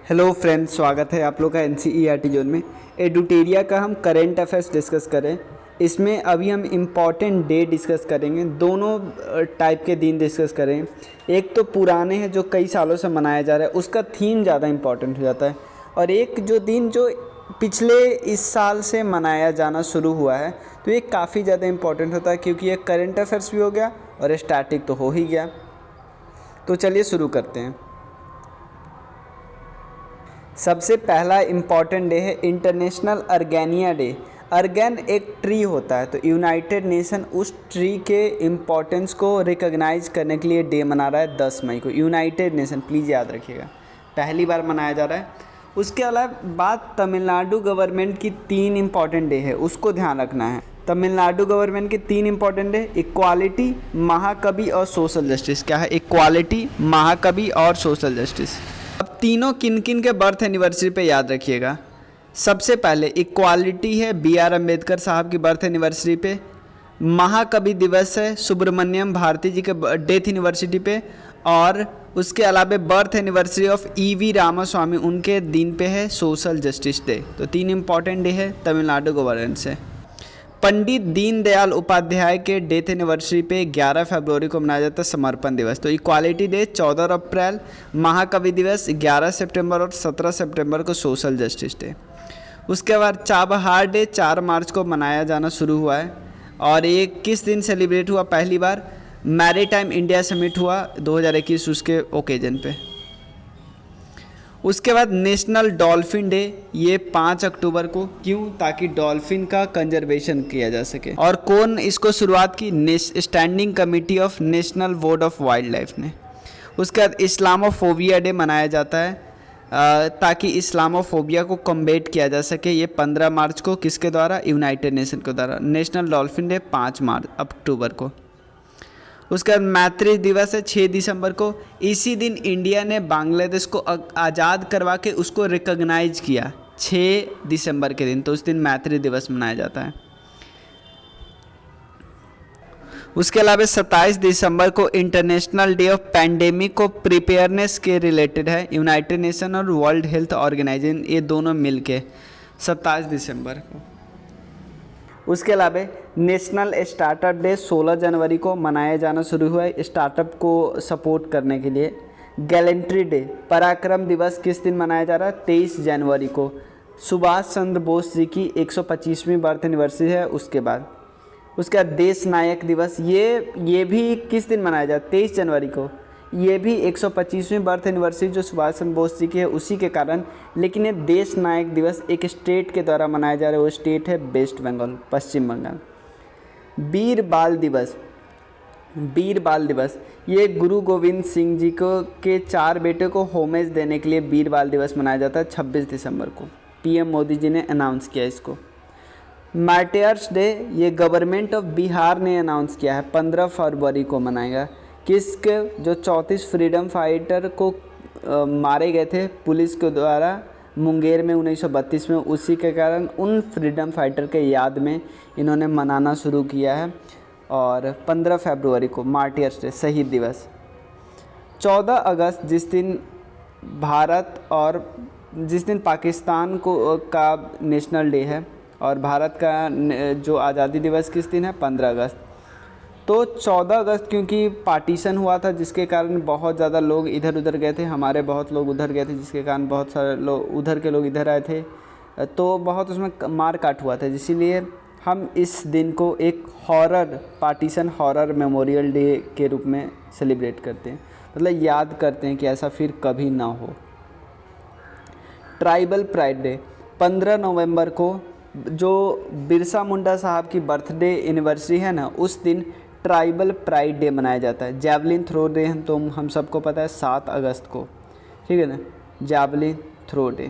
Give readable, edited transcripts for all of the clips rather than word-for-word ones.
Hello friends, स्वागत है आप लोग का NCERT जोन में। एडुटेरिया का हम करेंट अफेयर्स डिस्कस करें। इसमें अभी हम इम्पॉर्टेंट डे डिस्कस करेंगे। दोनों टाइप के दिन डिस्कस करें। एक तो पुराने हैं जो कई सालों से मनाया जा रहा है, उसका थीम ज़्यादा इम्पॉर्टेंट हो जाता है। और एक जो दिन जो पिछले इस साल से मनाया जाना शुरू हुआ है, तो ये काफ़ी ज़्यादा इम्पॉर्टेंट होता है क्योंकि ये करेंट अफेयर्स भी हो गया और स्टैटिक तो हो ही गया। तो चलिए शुरू करते हैं। सबसे पहला इम्पॉर्टेंट डे है इंटरनेशनल अर्गेनिया डे। अर्गेन एक ट्री होता है, तो यूनाइटेड नेशन उस ट्री के इम्पोर्टेंस को रिकॉग्नाइज करने के लिए डे मना रहा है 10 मई को। यूनाइटेड नेशन, प्लीज़ याद रखिएगा, पहली बार मनाया जा रहा है। उसके अलावा बात तमिलनाडु गवर्नमेंट की 3 इम्पॉर्टेंट डे है, उसको ध्यान रखना है। तमिलनाडु गवर्नमेंट के 3 इम्पॉर्टेंट डे, इक्वालिटी, महाकवि और सोशल जस्टिस। क्या है? इक्वालिटी, महाकवि और सोशल जस्टिस। अब तीनों किन किन के बर्थ एनिवर्सरी पे याद रखिएगा। सबसे पहले इक्वालिटी है BR अम्बेडकर साहब की बर्थ एनिवर्सरी पे। महाकवि दिवस है सुब्रमण्यम भारती जी के डेथ एनिवर्सरी पे। और उसके अलावा birth anniversary of EV Ramaswamy, उनके दिन पे है सोशल जस्टिस डे। तो 3 इम्पॉर्टेंट डे है तमिलनाडु गवर्नमेंट से। पंडित दीनदयाल उपाध्याय के डेथ एनिवर्सरी पे 11 फरवरी को मनाया जाता है समर्पण दिवस। तो इक्वालिटी डे 14 अप्रैल, महाकवि दिवस 11 सितंबर और 17 सितंबर को सोशल जस्टिस डे। उसके बाद चाबहार डे 4 मार्च को मनाया जाना शुरू हुआ है। और ये किस दिन सेलिब्रेट हुआ? पहली बार मैरीटाइम इंडिया समिट हुआ 2021, उसके ओकेजन पे। उसके बाद नेशनल डॉल्फिन डे, ये 5 अक्टूबर को। क्यों? ताकि डॉल्फिन का कंजर्वेशन किया जा सके। और कौन इसको शुरुआत की? Standing committee of national board of wild life ने। उसके बाद इस्लामोफोबिया डे मनाया जाता है ताकि इस्लामोफोबिया को कम्बेट किया जा सके। ये 15 मार्च को किसके द्वारा? यूनाइटेड नेशन के द्वारा। नेशनल डॉल्फिन डे 5 अक्टूबर को। उसके बाद मैत्री दिवस है 6 दिसंबर को। इसी दिन इंडिया ने बांग्लादेश को आज़ाद करवा के उसको रिकॉग्नाइज किया, 6 दिसंबर के दिन। तो उस दिन मैत्री दिवस मनाया जाता है। उसके अलावा 27 दिसंबर को इंटरनेशनल डे ऑफ पैंडेमिक को प्रिपेयरनेस के रिलेटेड है। यूनाइटेड नेशन और वर्ल्ड हेल्थ ऑर्गेनाइजेशन, ये दोनों मिलके 27 दिसंबर को। उसके अलावा नेशनल स्टार्टअप डे 16 जनवरी को मनाया जाना शुरू हुआ है स्टार्टअप को सपोर्ट करने के लिए। गैलेंट्री डे, पराक्रम दिवस, किस दिन मनाया जा रहा है? 23 जनवरी को। सुभाष चंद्र बोस जी की 125वीं बर्थ एनिवर्सरी है उसके बाद। उसके बाद देश नायक दिवस, ये भी किस दिन मनाया जाता है? 23 जनवरी को। ये भी 125वीं बर्थ एनिवर्सरी जो सुभाष चंद्र बोस जी की है उसी के कारण। लेकिन ये देश नायक दिवस एक स्टेट के द्वारा मनाया जा रहा है, वो स्टेट है वेस्ट बंगाल, पश्चिम बंगाल। वीर बाल दिवस, वीर बाल दिवस, ये गुरु गोविंद सिंह जी को के 4 बेटे को होमेज देने के लिए वीर बाल दिवस मनाया जाता है 26 दिसंबर को। PM मोदी जी ने अनाउंस किया इसको। मार्टियर्स डे, ये गवर्नमेंट ऑफ बिहार ने अनाउंस किया है, 15 फरवरी को मनाएगा। किसके? जो 34 फ्रीडम फाइटर को मारे गए थे पुलिस के द्वारा मुंगेर में 1932 में, उसी के कारण उन फ्रीडम फाइटर के याद में इन्होंने मनाना शुरू किया है। और 15 फरवरी को मार्टियर्स डे, शहीद दिवस। 14 अगस्त जिस दिन भारत और जिस दिन पाकिस्तान का नेशनल डे है, और भारत का जो आज़ादी दिवस किस दिन है? 15 अगस्त। तो 14 अगस्त क्योंकि पार्टीशन हुआ था जिसके कारण बहुत ज़्यादा लोग इधर उधर गए थे, हमारे बहुत लोग उधर गए थे जिसके कारण बहुत सारे लोग उधर के लोग इधर आए थे, तो बहुत उसमें मार काट हुआ था। इसीलिए हम इस दिन को एक horror partition horror memorial day के रूप में सेलिब्रेट करते हैं, मतलब याद करते हैं कि ऐसा फिर कभी ना हो। ट्राइबल प्राइड डे 15 नवंबर को, जो बिरसा मुंडा साहब की बर्थडे एनिवर्सरी है ना, उस दिन ट्राइबल प्राइड डे मनाया जाता है। जैवलिन थ्रो डे तो हम सबको पता है 7 अगस्त को, ठीक है ना, जैवलिन थ्रो डे।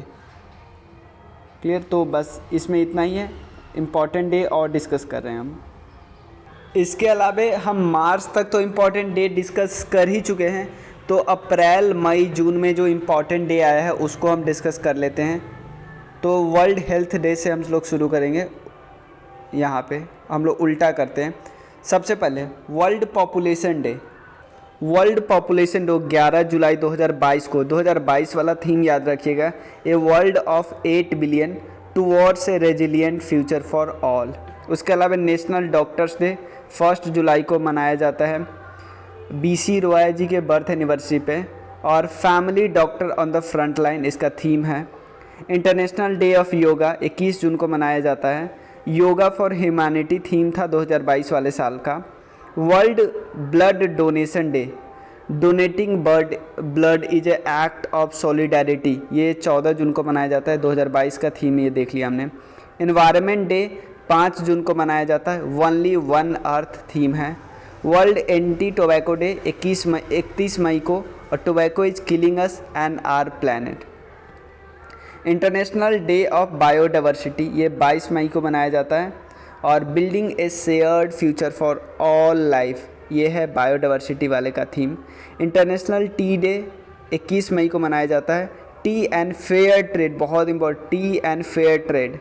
क्लियर? तो बस इसमें इतना ही है, इम्पॉर्टेंट डे और डिस्कस कर रहे हैं हम। इसके अलावा हम मार्च तक तो इम्पॉर्टेंट डे डिस्कस कर ही चुके हैं, तो अप्रैल मई जून में जो इम्पॉर्टेंट डे आया है उसको हम डिस्कस कर लेते हैं। तो वर्ल्ड हेल्थ डे से हम लोग शुरू करेंगे। यहाँ पे हम लोग उल्टा करते हैं। सबसे पहले world population day. World population day 11 जुलाई 2022 को, 2022 वाला थीम याद रखिएगा, a world of 8 billion towards a resilient future for all. उसके अलावा नेशनल डॉक्टर्स डे 1 जुलाई को मनाया जाता है BC रॉय जी के बर्थ एनिवर्सरी पे, और family doctor on the front line इसका थीम है। इंटरनेशनल डे ऑफ योगा 21 जून को मनाया जाता है। योगा फॉर ह्यूमैनिटी थीम था 2022 वाले साल का। World blood donation day, donating blood is a act of solidarity, ये 14 जून को मनाया जाता है। 2022 का थीम ये देख लिया हमने। एनवायरनमेंट डे 5 जून को मनाया जाता है, ओनली वन अर्थ थीम है। वर्ल्ड एंटी टोबैको डे 31 मई को, और tobacco is killing us and our planet. International day of biodiversity ये 22 मई को मनाया जाता है, और building a shared future for all life, ये है बायोडाइवर्सिटी वाले का थीम। इंटरनेशनल टी डे 21 मई को मनाया जाता है। टी एंड फेयर ट्रेड, बहुत important, tea and fair trade.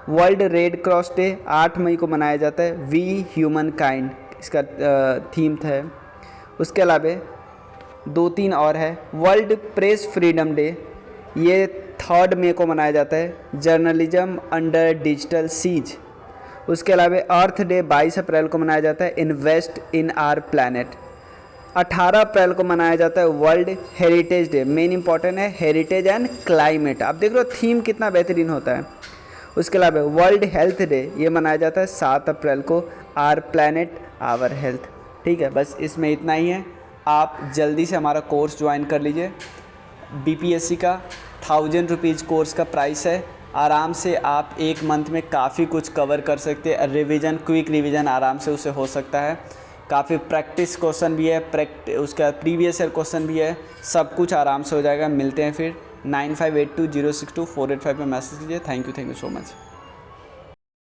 World red cross day 8 मई को मनाया जाता है। वी ह्यूमन काइंड इसका थीम था। उसके अलावा 2-3 और है। वर्ल्ड प्रेस फ्रीडम डे ये 3 मई को मनाया जाता है। Journalism under digital siege. उसके अलावा अर्थ डे 22 अप्रैल को मनाया जाता है। Invest in our planet. 18 अप्रैल को मनाया जाता है world heritage day. Main important है हेरिटेज एंड क्लाइमेट। आप देख रहे हो थीम कितना बेहतरीन होता है। उसके अलावा वर्ल्ड हेल्थ डे ये मनाया जाता है 7 अप्रैल को। Our planet our health. ठीक है, बस इसमें इतना ही है। आप जल्दी से हमारा कोर्स ज्वाइन कर लीजिए। BPSC का 1000 रुपीज़ कोर्स का प्राइस है। आराम से आप 1 मंथ में काफ़ी कुछ कवर कर सकते हैं। रिवीजन, क्विक रिवीजन आराम से उसे हो सकता है। काफ़ी प्रैक्टिस क्वेश्चन भी है, उसका प्रीवियस ईयर क्वेश्चन भी है, सब कुछ आराम से हो जाएगा। मिलते हैं फिर। 9582062485 पे मैसेज कीजिए। Thank you so much.